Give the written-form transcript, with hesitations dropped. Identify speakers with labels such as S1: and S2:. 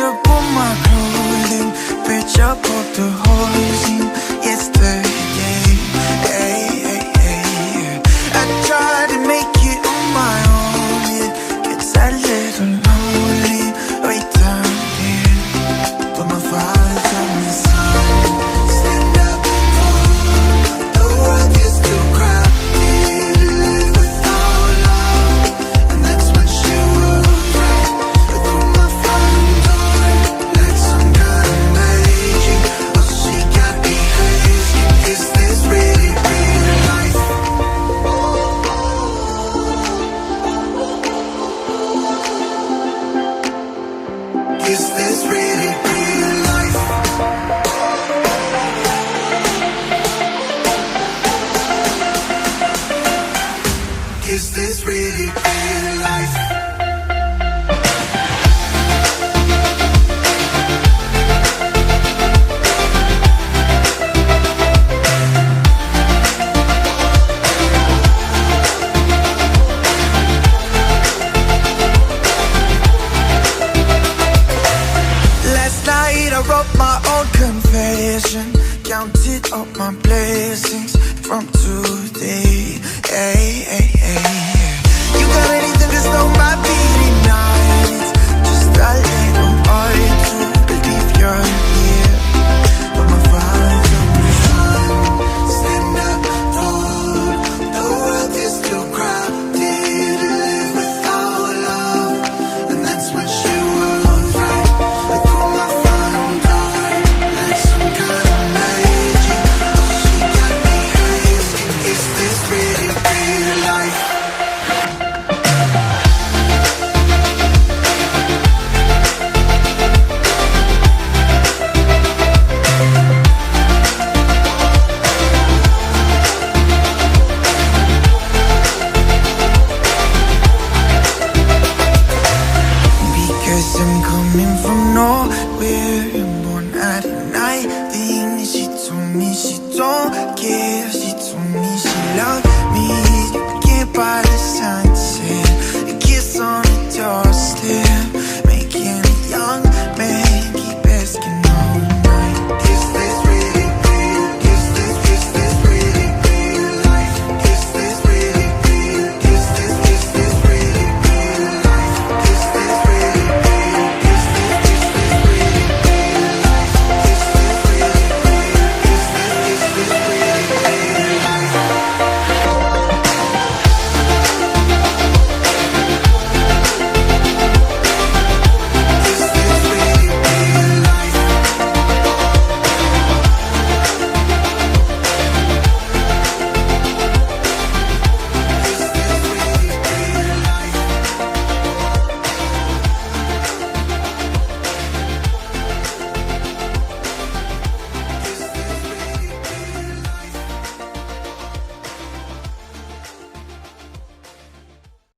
S1: up all my clothing, patch up all the holes in yesterday. Hey, hey, hey. I tried to make it on my own, yeah. It's a little lonely right down here, but my father told me, son, stand up tall. The world is too crowded to live without love, and that's when she was right. Through my front door, like some kind of magic. Oh, she got me asking, is this really real life? Is this really real life? Is this really real life? Last night I wrote my own confession, counted up my blessings from today. Hey, hey, hey. You got anything to slow my beating nights? Just a little hard to believe you're here, but my father told me, son, stand up tall. The world is too crowded to live without love, and that's when she was right. Like through my front door, like some kind of magic. She got me asking, is this really real life? Because I'm coming from nowhere and born at a night. Things she told me she don't care.